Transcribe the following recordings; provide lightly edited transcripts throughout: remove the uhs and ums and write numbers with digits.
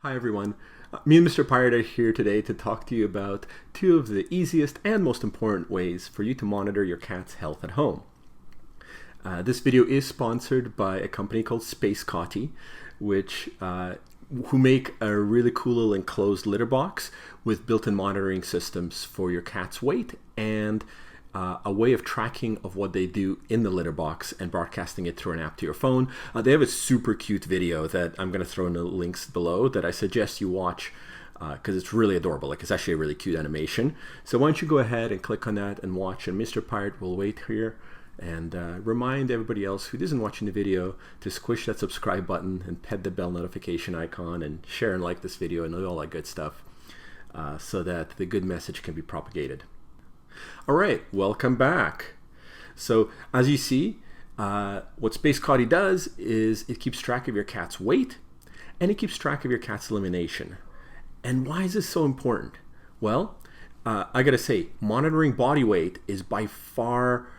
Hi everyone, me and Mr. Pirate are here today to talk to you about two of the easiest and most important ways for you to monitor your cat's health at home. This video is sponsored by a company called Space Kotty, who make a really cool little enclosed litter box with built-in monitoring systems for your cat's weight and a way of tracking of what they do in the litter box and broadcasting it through an app to your phone. They have a super cute video that I'm going to throw in the links below that I suggest you watch because it's really adorable. Like, it's actually a really cute animation. So why don't you go ahead and click on that and watch, and Mr. Pirate will wait here and remind everybody else who isn't watching the video to squish that subscribe button and pet the bell notification icon and share and like this video and all that good stuff so that the good message can be propagated. All right, welcome back. So as you see, what Space Kotty does is it keeps track of your cat's weight and it keeps track of your cat's elimination. And why is this so important? Well, I gotta say, monitoring body weight is by far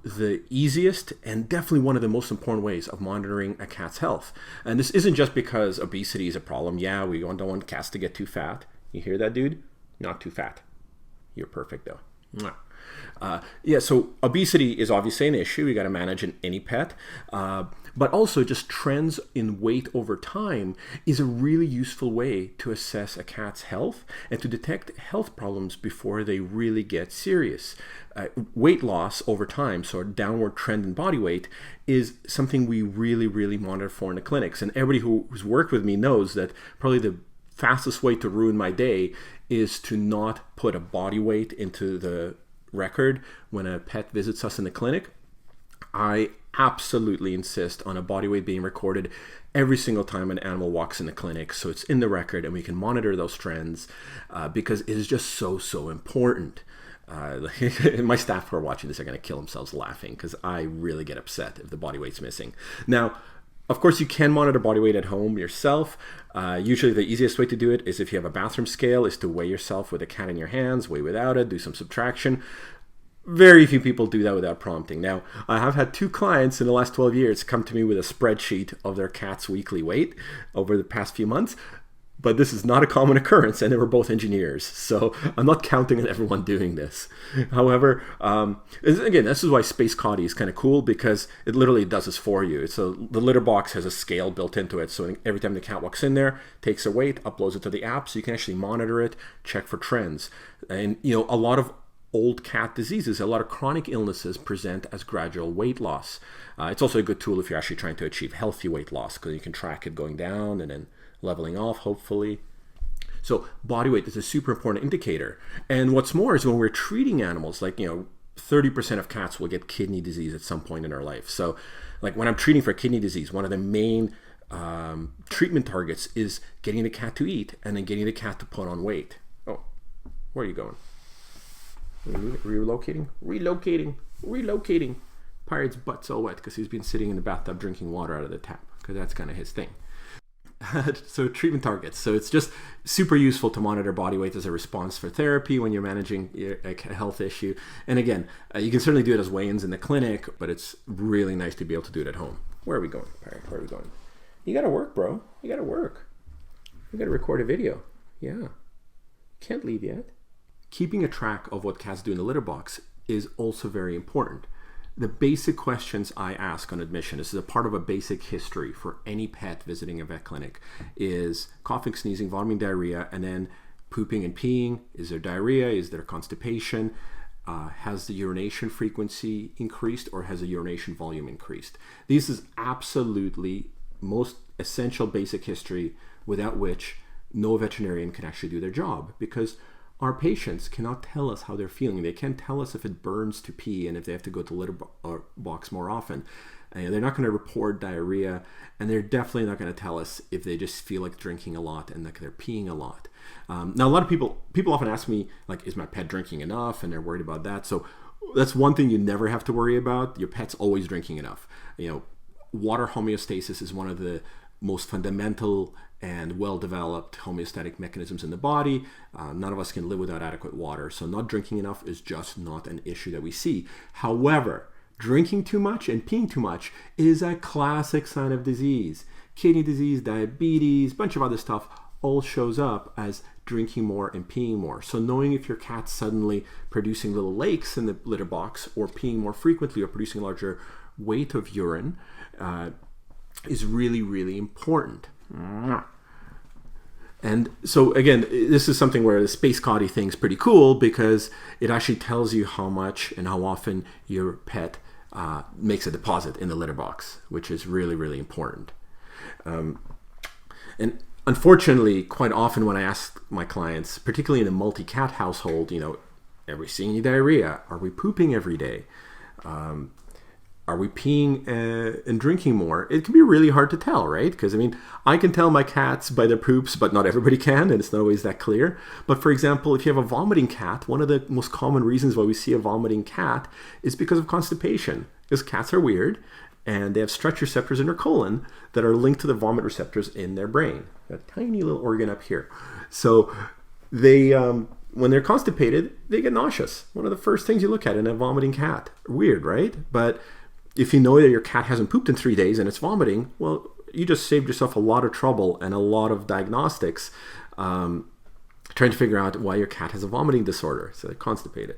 the easiest and definitely one of the most important ways of monitoring a cat's health. And this isn't just because obesity is a problem. Yeah, we don't want cats to get too fat. You hear that, dude? Not too fat. You're perfect though. So obesity is obviously an issue you got to manage in any pet, but also just trends in weight over time is a really useful way to assess a cat's health and to detect health problems before they really get serious. Weight loss over time, so a downward trend in body weight, is something we really monitor for in the clinics. And everybody who's worked with me knows that probably the fastest way to ruin my day is to not put a body weight into the record when a pet visits us in the clinic. I absolutely insist on a body weight being recorded every single time an animal walks in the clinic, so it's in the record and we can monitor those trends because it is just so important. My staff who are watching this are going to kill themselves laughing because I really get upset if the body weight's missing. Now, of course, you can monitor body weight at home yourself. Usually the easiest way to do it is if you have a bathroom scale, is to weigh yourself with a cat in your hands, weigh without it, do some subtraction. Very few people do that without prompting. Now, I have had 2 clients in the last 12 years come to me with a spreadsheet of their cat's weekly weight over the past few months. But this is not a common occurrence, and they were both engineers, so I'm not counting on everyone doing this. However, again, this is why Space Kotty is kind of cool, because it literally does this for you. So the litter box has a scale built into it, so every time the cat walks in there, takes a weight, uploads it to the app, so you can actually monitor it, check for trends. And a lot of old cat diseases, a lot of chronic illnesses present as gradual weight loss. It's also a good tool if you're actually trying to achieve healthy weight loss, because you can track it going down and then leveling off, hopefully. So body weight is a super important indicator. And what's more is when we're treating animals, like, 30% of cats will get kidney disease at some point in their life. So like when I'm treating for kidney disease, one of the main treatment targets is getting the cat to eat and then getting the cat to put on weight. Oh, where are you going? Relocating. Pirate's butt's all wet because he's been sitting in the bathtub drinking water out of the tap, because that's kind of his thing. So treatment targets. So it's just super useful to monitor body weight as a response for therapy when you're managing a health issue. And again, you can certainly do it as weigh-ins in the clinic, but it's really nice to be able to do it at home. Where are we going? Where are we going? You got to work, bro. You got to work. You got to record a video. Yeah. Can't leave yet. Keeping a track of what cats do in the litter box is also very important. The basic questions I ask on admission, this is a part of a basic history for any pet visiting a vet clinic, is coughing, sneezing, vomiting, diarrhea, and then pooping and peeing. Is there diarrhea? Is there constipation? Has the urination frequency increased, or has the urination volume increased? This is absolutely most essential basic history without which no veterinarian can actually do their job, because our patients cannot tell us how they're feeling. They can't tell us if it burns to pee and if they have to go to the litter box more often. They're not going to report diarrhea, and they're definitely not going to tell us if they just feel like drinking a lot and like they're peeing a lot. Now, a lot of people often ask me, like, is my pet drinking enough? And they're worried about that. So that's one thing you never have to worry about. Your pet's always drinking enough. Water homeostasis is one of the most fundamental and well-developed homeostatic mechanisms in the body. None of us can live without adequate water, so not drinking enough is just not an issue that we see. However, drinking too much and peeing too much is a classic sign of disease. Kidney disease, diabetes, bunch of other stuff, all shows up as drinking more and peeing more. So knowing if your cat's suddenly producing little lakes in the litter box, or peeing more frequently, or producing a larger weight of urine is really, really important. And so again, this is something where the Space Kotty thing is pretty cool, because it actually tells you how much and how often your pet makes a deposit in the litter box, which is really, really important. And unfortunately, quite often when I ask my clients, particularly in a multi-cat household, are we seeing any diarrhea? Are we pooping every day? Are we peeing and drinking more? It can be really hard to tell, right? Because I can tell my cats by their poops, but not everybody can, and it's not always that clear. But for example, if you have a vomiting cat, one of the most common reasons why we see a vomiting cat is because of constipation. Because cats are weird, and they have stretch receptors in their colon that are linked to the vomit receptors in their brain. A tiny little organ up here. So they, when they're constipated, they get nauseous. One of the first things you look at in a vomiting cat. Weird, right? But if you know that your cat hasn't pooped in 3 days and it's vomiting, well, you just saved yourself a lot of trouble and a lot of diagnostics trying to figure out why your cat has a vomiting disorder. So they're constipated.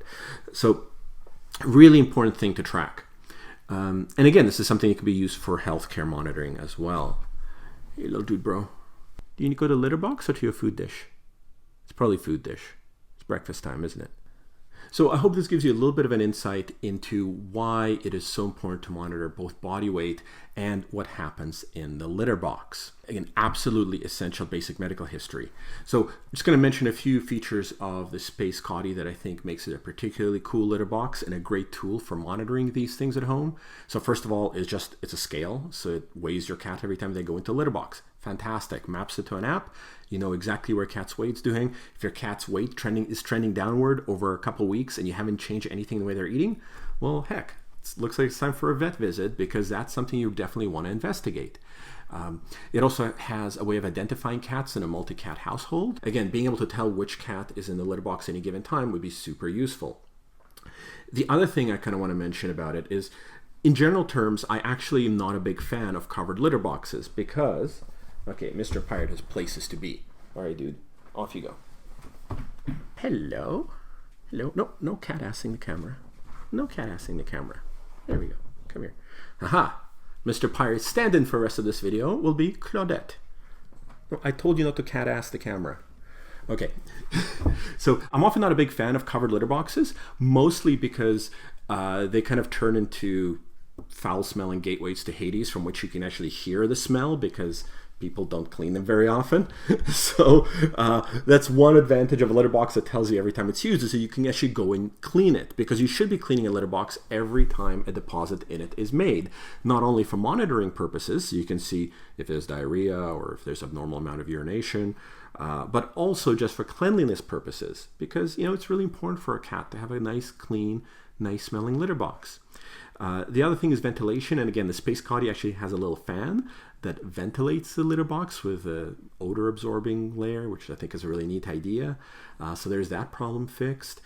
So really important thing to track. And again, this is something that can be used for healthcare monitoring as well. Hey, little dude, bro. Do you need to go to the litter box or to your food dish? It's probably food dish. It's breakfast time, isn't it? So I hope this gives you a little bit of an insight into why it is so important to monitor both body weight and what happens in the litter box. Again, absolutely essential basic medical history. So I'm just going to mention a few features of the Space Kotty that I think makes it a particularly cool litter box and a great tool for monitoring these things at home. So first of all, it's a scale. So it weighs your cat every time they go into a litter box. Fantastic. Maps it to an app. You know exactly where cat's weight's doing. If your cat's weight is trending downward over a couple weeks and you haven't changed anything in the way they're eating, well, heck, it looks like it's time for a vet visit, because that's something you definitely want to investigate. It also has a way of identifying cats in a multi-cat household. Again, being able to tell which cat is in the litter box at any given time would be super useful. The other thing I kind of want to mention about it is, in general terms, I actually am not a big fan of covered litter boxes because, okay, Mr. Pirate has places to be. All right, dude, off you go. Hello? Hello? No cat-assing the camera. No cat-assing the camera. There we go. Come here. Aha! Mr. Pirate's stand-in for the rest of this video will be Claudette. I told you not to cat-ass the camera. Okay. So I'm often not a big fan of covered litter boxes, mostly because they kind of turn into foul-smelling gateways to Hades, from which you can actually hear the smell because people don't clean them very often. So that's one advantage of a litter box that tells you every time it's used, is that you can actually go and clean it, because you should be cleaning a litter box every time a deposit in it is made, not only for monitoring purposes, so you can see if there's diarrhea or if there's abnormal amount of urination, but also just for cleanliness purposes, because it's really important for a cat to have a nice, clean, nice smelling litter box. The other thing is ventilation, and again, the Space Kotty actually has a little fan that ventilates the litter box with an odor absorbing layer, which I think is a really neat idea. So there's that problem fixed.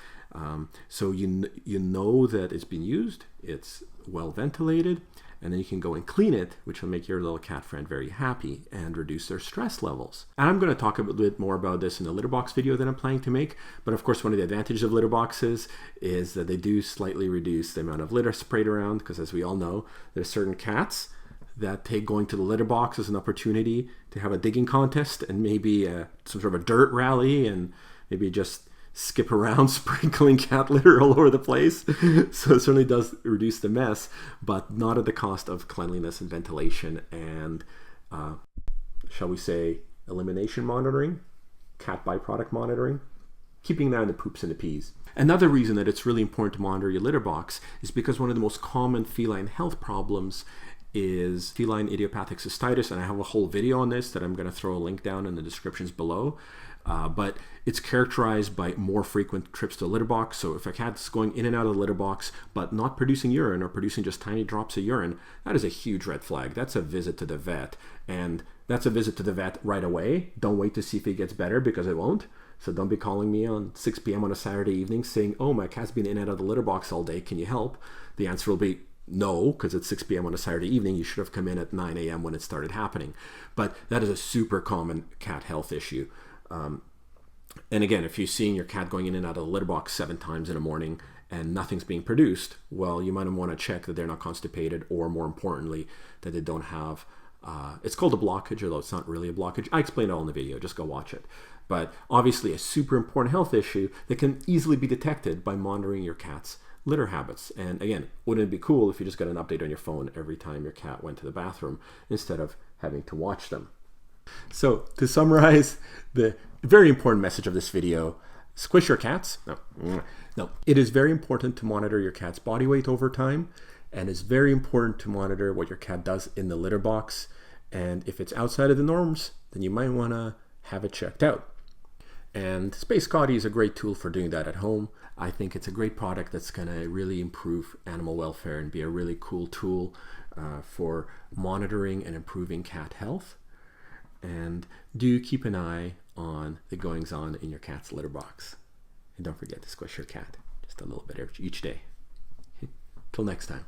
So you know that it's been used, it's well ventilated, and then you can go and clean it, which will make your little cat friend very happy and reduce their stress levels. And I'm going to talk a bit more about this in the litter box video that I'm planning to make. But of course, one of the advantages of litter boxes is that they do slightly reduce the amount of litter sprayed around, because as we all know, there's certain cats that take going to the litter box as an opportunity to have a digging contest and maybe some sort of a dirt rally, and maybe just skip around sprinkling cat litter all over the place. So it certainly does reduce the mess, but not at the cost of cleanliness and ventilation and, shall we say, elimination monitoring, cat byproduct monitoring, keeping that in the poops and the pees. Another reason that it's really important to monitor your litter box is because one of the most common feline health problems is feline idiopathic cystitis, and I have a whole video on this that I'm going to throw a link down in the descriptions below. But it's characterized by more frequent trips to a litter box. So if a cat's going in and out of the litter box but not producing urine, or producing just tiny drops of urine, that is a huge red flag. That's a visit to the vet, and that's a visit to the vet right away. Don't wait to see if it gets better, because it won't. So don't be calling me on 6 p.m. on a Saturday evening saying, oh, my cat's been in and out of the litter box all day, can you help? The answer will be, no, because it's 6 p.m. on a Saturday evening, you should have come in at 9 a.m. when it started happening. But that is a super common cat health issue. And again, if you're seeing your cat going in and out of the litter box 7 times in the morning and nothing's being produced, well, you might want to check that they're not constipated, or more importantly, that they don't have, it's called a blockage, although it's not really a blockage. I explained it all in the video, just go watch it. But obviously a super important health issue that can easily be detected by monitoring your cat's litter habits. And again, wouldn't it be cool if you just got an update on your phone every time your cat went to the bathroom instead of having to watch them? So to summarize, the very important message of this video: squish your cats. No. It is very important to monitor your cat's body weight over time, and it's very important to monitor what your cat does in the litter box. And if it's outside of the norms, then you might want to have it checked out. And Space Kotty is a great tool for doing that at home. I think it's a great product that's going to really improve animal welfare and be a really cool tool for monitoring and improving cat health. And do keep an eye on the goings-on in your cat's litter box. And don't forget to squish your cat just a little bit each day. Till next time.